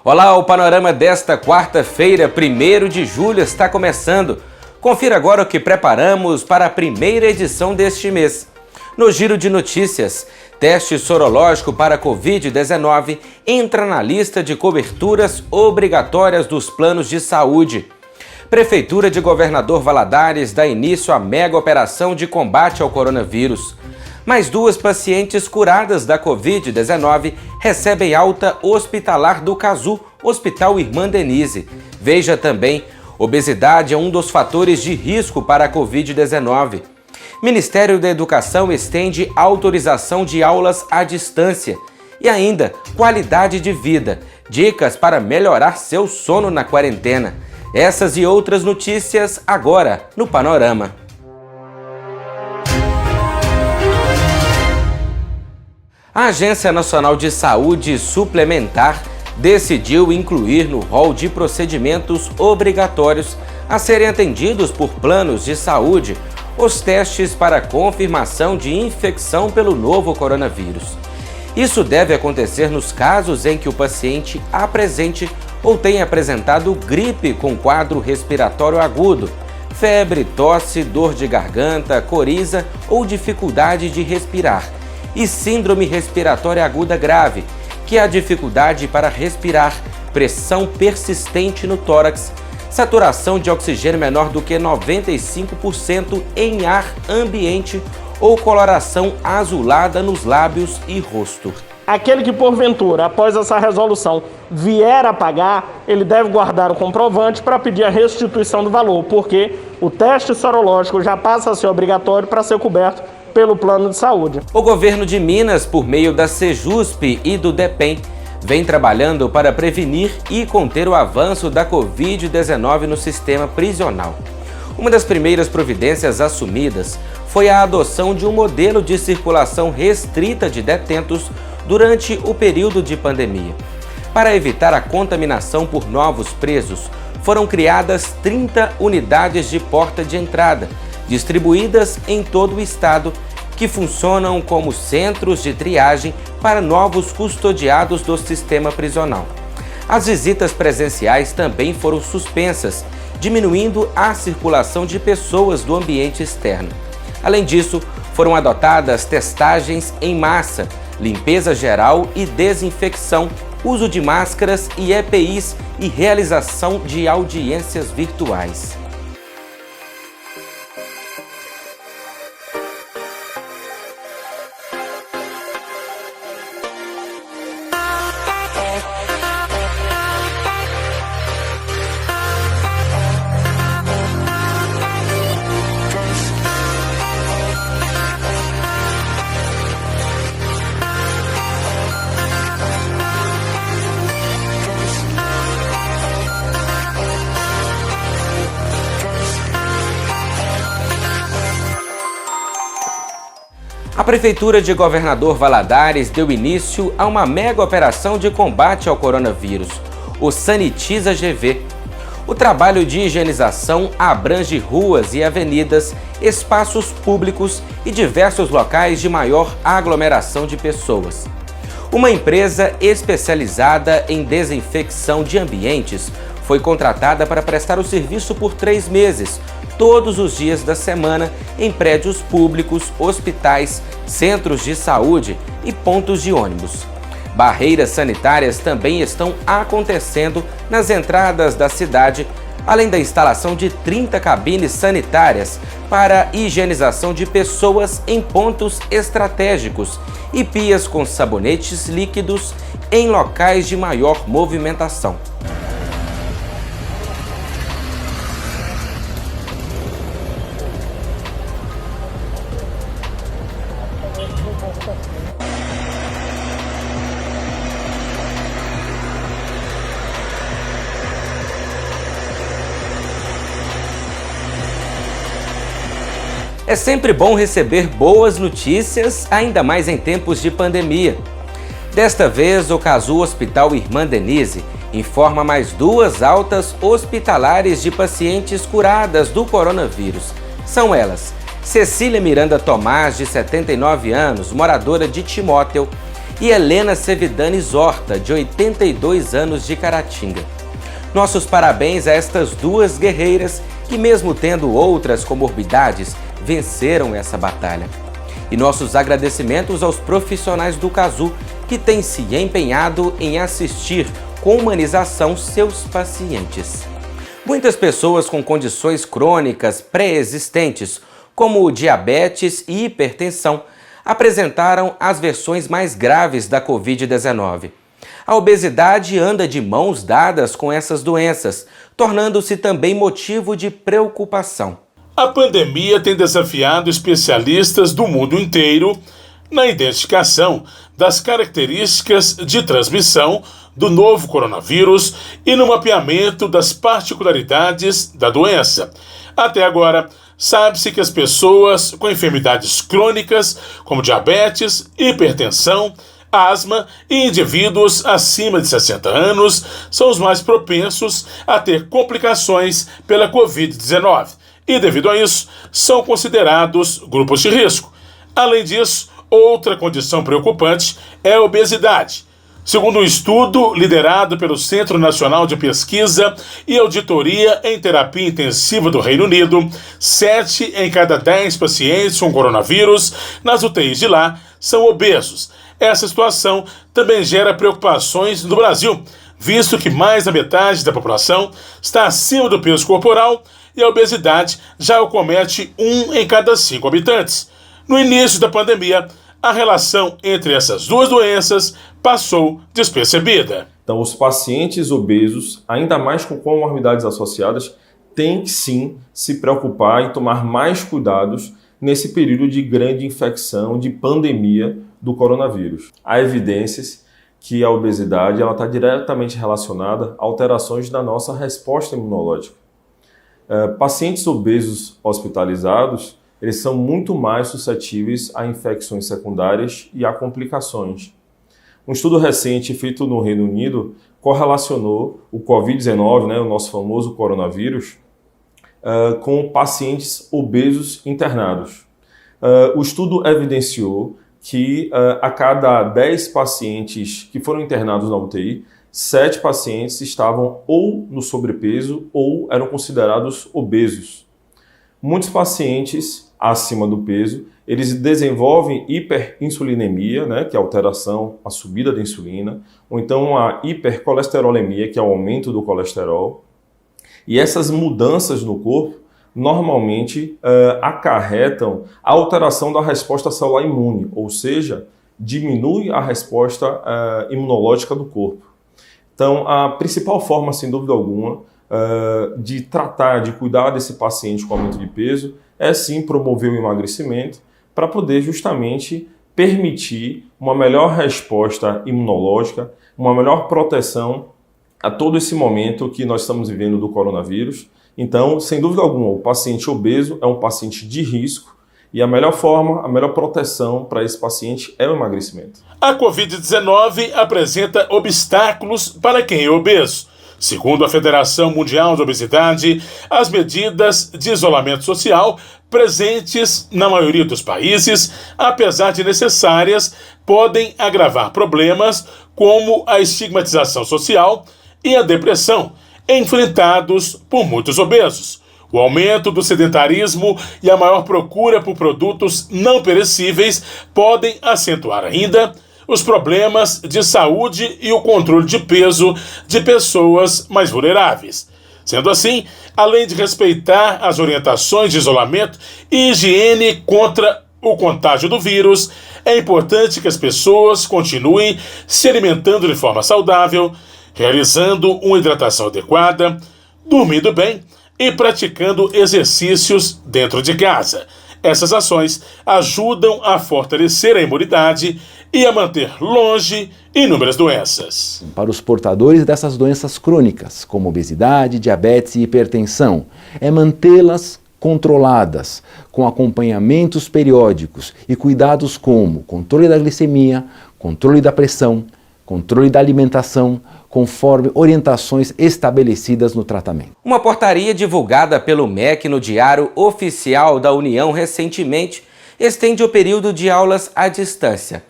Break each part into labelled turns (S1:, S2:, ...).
S1: Olá, o panorama desta quarta-feira, 1º de julho, está começando. Confira agora o que preparamos para a primeira edição deste mês. No Giro de Notícias, teste sorológico para Covid-19 entra na lista de coberturas obrigatórias dos planos de saúde. Prefeitura de Governador Valadares dá início à mega operação de combate ao coronavírus. Mais 2 pacientes curadas da Covid-19 recebem alta hospitalar do Cazu, Hospital Irmã Denise. Veja também, obesidade é um dos fatores de risco para a Covid-19. Ministério da Educação estende autorização de aulas à distância. E ainda, qualidade de vida, dicas para melhorar seu sono na quarentena. Essas e outras notícias agora no Panorama. A Agência Nacional de Saúde Suplementar decidiu incluir no rol de procedimentos obrigatórios a serem atendidos por planos de saúde os testes para confirmação de infecção pelo novo coronavírus. Isso deve acontecer nos casos em que o paciente apresente ou tenha apresentado gripe com quadro respiratório agudo, febre, tosse, dor de garganta, coriza ou dificuldade de respirar, e síndrome respiratória aguda grave, que é a dificuldade para respirar, pressão persistente no tórax, saturação de oxigênio menor do que 95% em ar ambiente ou coloração azulada nos lábios e rosto.
S2: Aquele que, porventura, após essa resolução, vier a pagar, ele deve guardar o comprovante para pedir a restituição do valor, porque o teste sorológico já passa a ser obrigatório para ser coberto pelo plano de saúde.
S1: O governo de Minas, por meio da Sejusp e do DEPEN, vem trabalhando para prevenir e conter o avanço da Covid-19 no sistema prisional. Uma das primeiras providências assumidas foi a adoção de um modelo de circulação restrita de detentos durante o período de pandemia. Para evitar a contaminação por novos presos, foram criadas 30 unidades de porta de entrada, distribuídas em todo o estado, que funcionam como centros de triagem para novos custodiados do sistema prisional. As visitas presenciais também foram suspensas, diminuindo a circulação de pessoas do ambiente externo. Além disso, foram adotadas testagens em massa, limpeza geral e desinfecção, uso de máscaras e EPIs e realização de audiências virtuais. A Prefeitura de Governador Valadares deu início a uma mega operação de combate ao coronavírus, o Sanitiza GV. O trabalho de higienização abrange ruas e avenidas, espaços públicos e diversos locais de maior aglomeração de pessoas. Uma empresa especializada em desinfecção de ambientes foi contratada para prestar o serviço por 3 meses, todos os dias da semana, em prédios públicos, hospitais, centros de saúde e pontos de ônibus. Barreiras sanitárias também estão acontecendo nas entradas da cidade, além da instalação de 30 cabines sanitárias para higienização de pessoas em pontos estratégicos e pias com sabonetes líquidos em locais de maior movimentação. É sempre bom receber boas notícias, ainda mais em tempos de pandemia. Desta vez, o Cazu Hospital Irmã Denise informa mais 2 altas hospitalares de pacientes curadas do coronavírus. São elas: Cecília Miranda Tomás, de 79 anos, moradora de Timóteo, e Helena Sevidanes Horta, de 82 anos, de Caratinga. Nossos parabéns a estas duas guerreiras que, mesmo tendo outras comorbidades, venceram essa batalha. E nossos agradecimentos aos profissionais do Casu que têm se empenhado em assistir com humanização seus pacientes. Muitas pessoas com condições crônicas pré-existentes, como diabetes e hipertensão, apresentaram as versões mais graves da Covid-19. A obesidade anda de mãos dadas com essas doenças, tornando-se também motivo de preocupação.
S3: A pandemia tem desafiado especialistas do mundo inteiro na identificação das características de transmissão do novo coronavírus e no mapeamento das particularidades da doença. Até agora, sabe-se que as pessoas com enfermidades crônicas, como diabetes, hipertensão, asma e indivíduos acima de 60 anos são os mais propensos a ter complicações pela Covid-19 e, devido a isso, são considerados grupos de risco. Além disso, outra condição preocupante é a obesidade. Segundo um estudo liderado pelo Centro Nacional de Pesquisa e Auditoria em Terapia Intensiva do Reino Unido, 7 em cada 10 pacientes com coronavírus nas UTIs de lá são obesos. Essa situação também gera preocupações no Brasil, visto que mais da metade da população está acima do peso corporal e a obesidade já acomete 1 em cada 5 habitantes. No início da pandemia, a relação entre essas duas doenças passou despercebida.
S4: Então, os pacientes obesos, ainda mais com comorbidades associadas, têm que sim se preocupar e tomar mais cuidados nesse período de grande infecção, de pandemia do coronavírus. Há evidências que a obesidade está diretamente relacionada a alterações da nossa resposta imunológica. Pacientes obesos hospitalizados, eles são muito mais suscetíveis a infecções secundárias e a complicações. Um estudo recente feito no Reino Unido correlacionou o Covid-19, o nosso famoso coronavírus, com pacientes obesos internados. O estudo evidenciou que a cada 10 pacientes que foram internados na UTI, 7 pacientes estavam ou no sobrepeso ou eram considerados obesos. Muitos pacientes acima do peso, eles desenvolvem hiperinsulinemia, que é a alteração, a subida da insulina, ou então a hipercolesterolemia, que é o aumento do colesterol. E essas mudanças no corpo normalmente acarretam a alteração da resposta celular imune, ou seja, diminui a resposta imunológica do corpo. Então, a principal forma, sem dúvida alguma, de tratar, de cuidar desse paciente com aumento de peso é sim promover o emagrecimento para poder justamente permitir uma melhor resposta imunológica, uma melhor proteção a todo esse momento que nós estamos vivendo do coronavírus. Então, sem dúvida alguma, o paciente obeso é um paciente de risco e a melhor forma, a melhor proteção para esse paciente é o emagrecimento.
S3: A Covid-19 apresenta obstáculos para quem é obeso. Segundo a Federação Mundial de Obesidade, as medidas de isolamento social presentes na maioria dos países, apesar de necessárias, podem agravar problemas como a estigmatização social e a depressão, enfrentados por muitos obesos. O aumento do sedentarismo e a maior procura por produtos não perecíveis podem acentuar ainda os problemas de saúde e o controle de peso de pessoas mais vulneráveis. Sendo assim, além de respeitar as orientações de isolamento e higiene contra o contágio do vírus, é importante que as pessoas continuem se alimentando de forma saudável, realizando uma hidratação adequada, dormindo bem e praticando exercícios dentro de casa. Essas ações ajudam a fortalecer a imunidade e a manter longe inúmeras doenças.
S5: Para os portadores dessas doenças crônicas, como obesidade, diabetes e hipertensão, é mantê-las controladas, com acompanhamentos periódicos e cuidados como controle da glicemia, controle da pressão, controle da alimentação, conforme orientações estabelecidas no tratamento.
S1: Uma portaria divulgada pelo MEC no Diário Oficial da União recentemente estende o período de aulas à distância.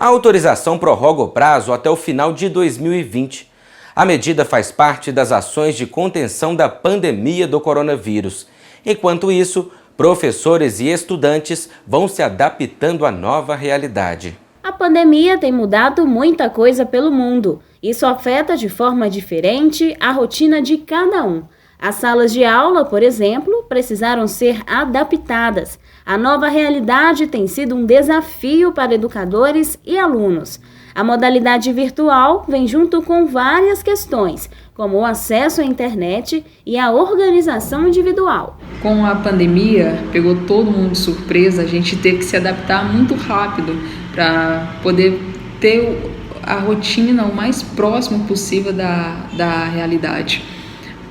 S1: A autorização prorroga o prazo até o final de 2020. A medida faz parte das ações de contenção da pandemia do coronavírus. Enquanto isso, professores e estudantes vão se adaptando à nova realidade.
S6: A pandemia tem mudado muita coisa pelo mundo. Isso afeta de forma diferente a rotina de cada um. As salas de aula, por exemplo, precisaram ser adaptadas. A nova realidade tem sido um desafio para educadores e alunos. A modalidade virtual vem junto com várias questões, como o acesso à internet e a organização individual.
S7: Com a pandemia, pegou todo mundo de surpresa, a gente teve que se adaptar muito rápido para poder ter a rotina o mais próximo possível da realidade.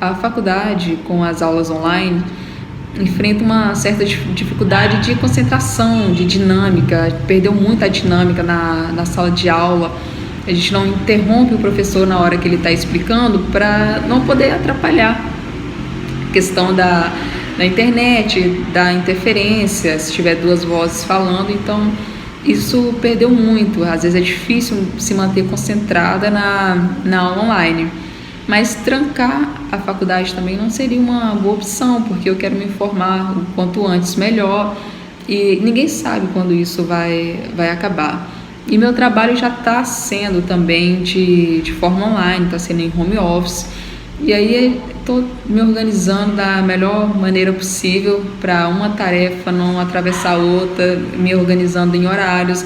S7: A faculdade, com as aulas online, enfrenta uma certa dificuldade de concentração, de dinâmica, perdeu muito a dinâmica na sala de aula. A gente não interrompe o professor na hora que ele está explicando para não poder atrapalhar. A questão da internet, da interferência, se tiver duas vozes falando, então isso perdeu muito. Às vezes é difícil se manter concentrada na aula online. Mas trancar a faculdade também não seria uma boa opção, porque eu quero me informar o quanto antes melhor e ninguém sabe quando isso vai acabar. E meu trabalho já está sendo também de forma online, está sendo em home office. E aí estou me organizando da melhor maneira possível para uma tarefa não atravessar a outra, me organizando em horários.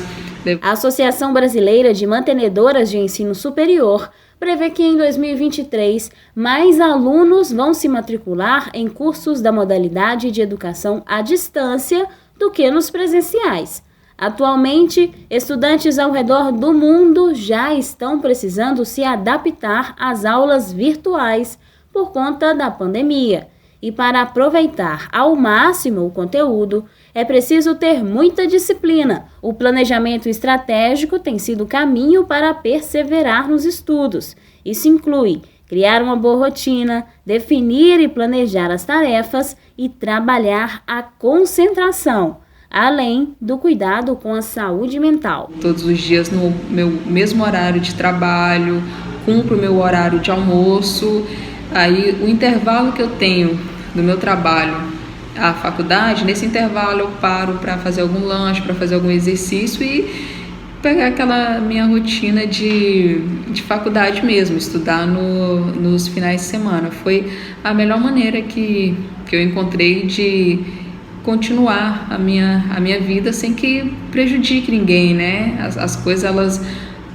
S6: A Associação Brasileira de Mantenedoras de Ensino Superior prevê que em 2023 mais alunos vão se matricular em cursos da modalidade de educação à distância do que nos presenciais. Atualmente, estudantes ao redor do mundo já estão precisando se adaptar às aulas virtuais por conta da pandemia. E para aproveitar ao máximo o conteúdo, é preciso ter muita disciplina. O planejamento estratégico tem sido o caminho para perseverar nos estudos. Isso inclui criar uma boa rotina, definir e planejar as tarefas e trabalhar a concentração, além do cuidado com a saúde mental.
S7: Todos os dias no meu mesmo horário de trabalho, cumpro o meu horário de almoço. Aí o intervalo que eu tenho do meu trabalho à faculdade, nesse intervalo eu paro para fazer algum lanche, para fazer algum exercício e pegar aquela minha rotina de faculdade mesmo, estudar nos finais de semana. Foi a melhor maneira que eu encontrei de continuar a minha vida sem que prejudique ninguém, né? As coisas elas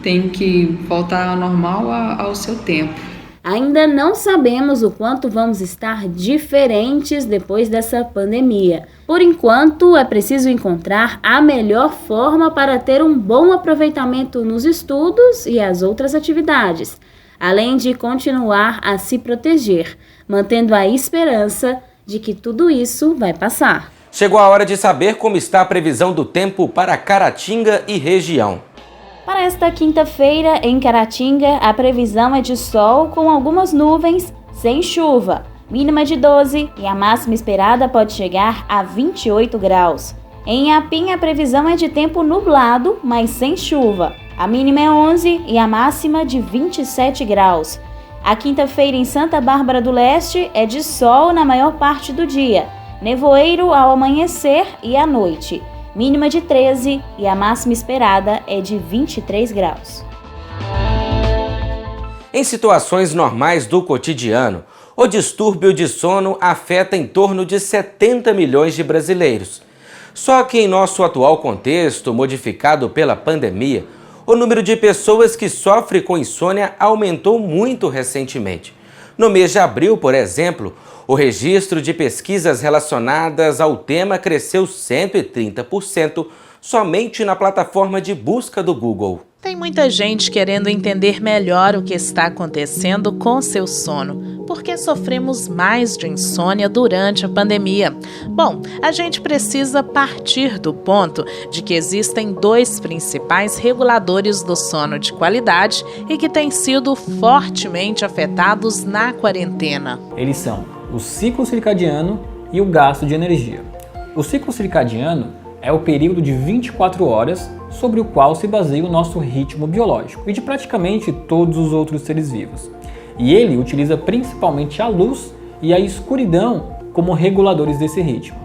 S7: têm que voltar ao normal ao seu tempo.
S6: Ainda não sabemos o quanto vamos estar diferentes depois dessa pandemia. Por enquanto, é preciso encontrar a melhor forma para ter um bom aproveitamento nos estudos e as outras atividades, além de continuar a se proteger, mantendo a esperança de que tudo isso vai passar.
S1: Chegou a hora de saber como está a previsão do tempo para Caratinga e região.
S6: Para esta quinta-feira, em Caratinga, a previsão é de sol com algumas nuvens, sem chuva, mínima de 12 e a máxima esperada pode chegar a 28 graus. Em Iapim, a previsão é de tempo nublado, mas sem chuva. A mínima é 11 e a máxima de 27 graus. A quinta-feira em Santa Bárbara do Leste é de sol na maior parte do dia, nevoeiro ao amanhecer e à noite. Mínima de 13 e a máxima esperada é de 23 graus.
S1: Em situações normais do cotidiano, o distúrbio de sono afeta em torno de 70 milhões de brasileiros. Só que em nosso atual contexto, modificado pela pandemia, o número de pessoas que sofrem com insônia aumentou muito recentemente. No mês de abril, por exemplo, o registro de pesquisas relacionadas ao tema cresceu 130% somente na plataforma de busca do Google.
S8: Tem muita gente querendo entender melhor o que está acontecendo com seu sono. Por que sofremos mais de insônia durante a pandemia? Bom, a gente precisa partir do ponto de que existem dois principais reguladores do sono de qualidade e que têm sido fortemente afetados na quarentena.
S9: Eles são o ciclo circadiano e o gasto de energia. O ciclo circadiano é o período de 24 horas sobre o qual se baseia o nosso ritmo biológico e de praticamente todos os outros seres vivos. E ele utiliza principalmente a luz e a escuridão como reguladores desse ritmo.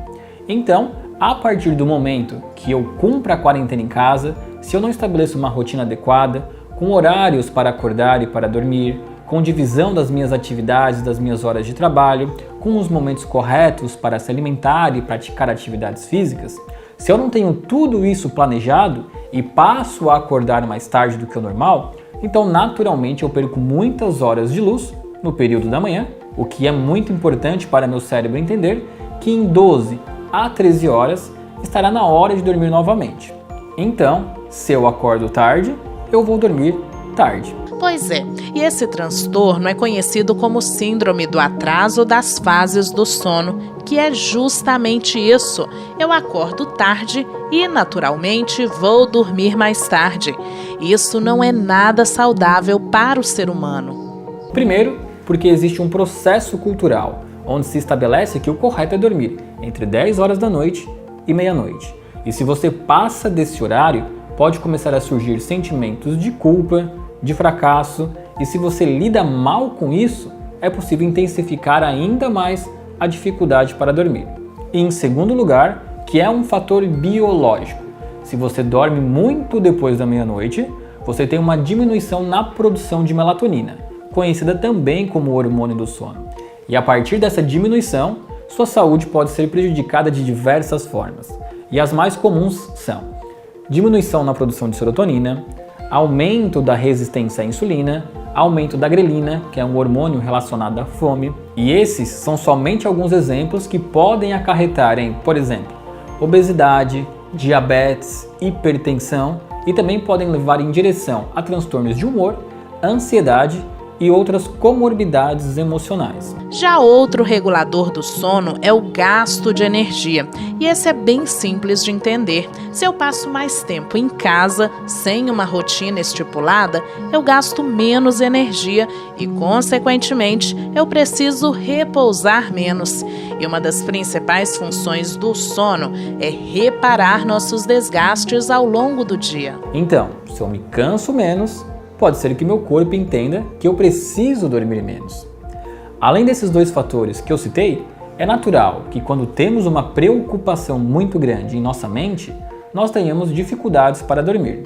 S9: Então, a partir do momento que eu cumpro a quarentena em casa, se eu não estabeleço uma rotina adequada, com horários para acordar e para dormir, com divisão das minhas atividades, das minhas horas de trabalho, com os momentos corretos para se alimentar e praticar atividades físicas, se eu não tenho tudo isso planejado e passo a acordar mais tarde do que o normal, então naturalmente eu perco muitas horas de luz no período da manhã, o que é muito importante para meu cérebro entender que em 12 a 13 horas estará na hora de dormir novamente. Então, se eu acordo tarde, eu vou dormir tarde.
S8: Pois é, e esse transtorno é conhecido como síndrome do atraso das fases do sono, que é justamente isso. Eu acordo tarde e, naturalmente, vou dormir mais tarde. Isso não é nada saudável para o ser humano.
S9: Primeiro, porque existe um processo cultural, onde se estabelece que o correto é dormir entre 10 horas da noite e meia-noite. E se você passa desse horário, pode começar a surgir sentimentos de culpa, de fracasso, e se você lida mal com isso, é possível intensificar ainda mais a dificuldade para dormir. E em segundo lugar, que é um fator biológico. Se você dorme muito depois da meia-noite, você tem uma diminuição na produção de melatonina, conhecida também como hormônio do sono. E a partir dessa diminuição, sua saúde pode ser prejudicada de diversas formas. E as mais comuns são diminuição na produção de serotonina, aumento da resistência à insulina, aumento da grelina, que é um hormônio relacionado à fome. E esses são somente alguns exemplos que podem acarretar em, por exemplo, obesidade, diabetes, hipertensão e também podem levar em direção a transtornos de humor, ansiedade e outras comorbidades emocionais.
S8: Já outro regulador do sono é o gasto de energia, e esse é bem simples de entender. Se eu passo mais tempo em casa, sem uma rotina estipulada, eu gasto menos energia e, consequentemente, eu preciso repousar menos. E uma das principais funções do sono é reparar nossos desgastes ao longo do dia.
S9: Então, se eu me canso menos, pode ser que meu corpo entenda que eu preciso dormir menos. Além desses dois fatores que eu citei, é natural que quando temos uma preocupação muito grande em nossa mente, nós tenhamos dificuldades para dormir.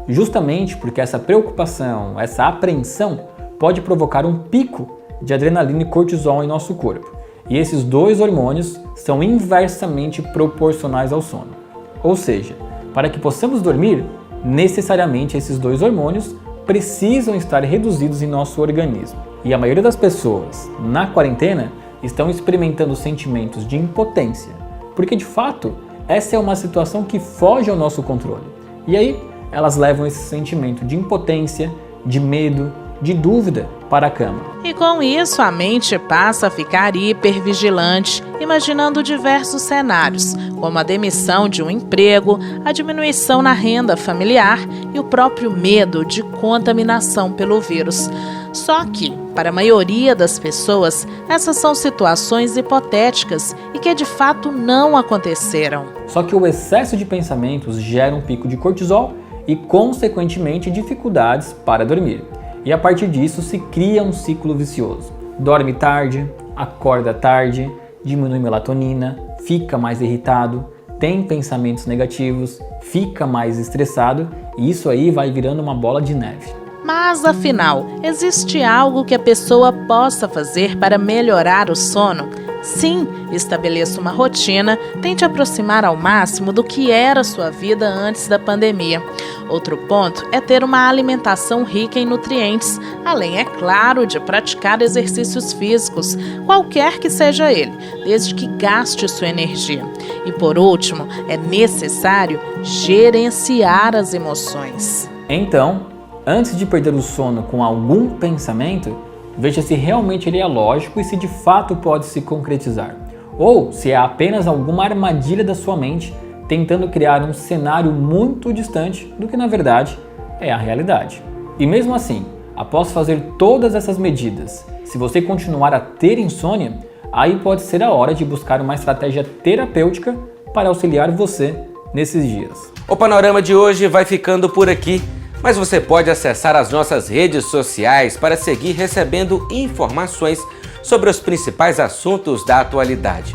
S9: Justamente porque essa preocupação, essa apreensão, pode provocar um pico de adrenalina e cortisol em nosso corpo. E esses dois hormônios são inversamente proporcionais ao sono. Ou seja, para que possamos dormir, necessariamente esses dois hormônios precisam estar reduzidos em nosso organismo. E a maioria das pessoas, na quarentena, estão experimentando sentimentos de impotência, porque de fato, essa é uma situação que foge ao nosso controle. E aí, elas levam esse sentimento de impotência, de medo, de dúvida para a cama.
S8: E com isso, a mente passa a ficar hipervigilante, imaginando diversos cenários, como a demissão de um emprego, a diminuição na renda familiar e o próprio medo de contaminação pelo vírus. Só que, para a maioria das pessoas, essas são situações hipotéticas e que de fato não aconteceram.
S9: Só que o excesso de pensamentos gera um pico de cortisol e, consequentemente, dificuldades para dormir. E a partir disso se cria um ciclo vicioso. Dorme tarde, acorda tarde, diminui melatonina, fica mais irritado, tem pensamentos negativos, fica mais estressado e isso aí vai virando uma bola de neve.
S8: Mas afinal, existe algo que a pessoa possa fazer para melhorar o sono? Sim, estabeleça uma rotina, tente aproximar ao máximo do que era sua vida antes da pandemia. Outro ponto é ter uma alimentação rica em nutrientes, além, é claro, de praticar exercícios físicos, qualquer que seja ele, desde que gaste sua energia. E por último, é necessário gerenciar as emoções.
S9: Então, antes de perder o sono com algum pensamento, veja se realmente ele é lógico e se de fato pode se concretizar. Ou se é apenas alguma armadilha da sua mente tentando criar um cenário muito distante do que na verdade é a realidade. E mesmo assim, após fazer todas essas medidas, se você continuar a ter insônia, aí pode ser a hora de buscar uma estratégia terapêutica para auxiliar você nesses dias.
S1: O Panorama de hoje vai ficando por aqui, mas você pode acessar as nossas redes sociais para seguir recebendo informações sobre os principais assuntos da atualidade.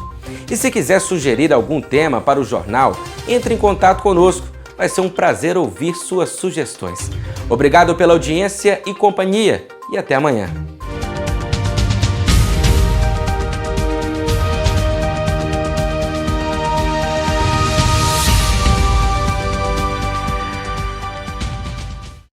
S1: E se quiser sugerir algum tema para o jornal, entre em contato conosco. Vai ser um prazer ouvir suas sugestões. Obrigado pela audiência e companhia e até amanhã.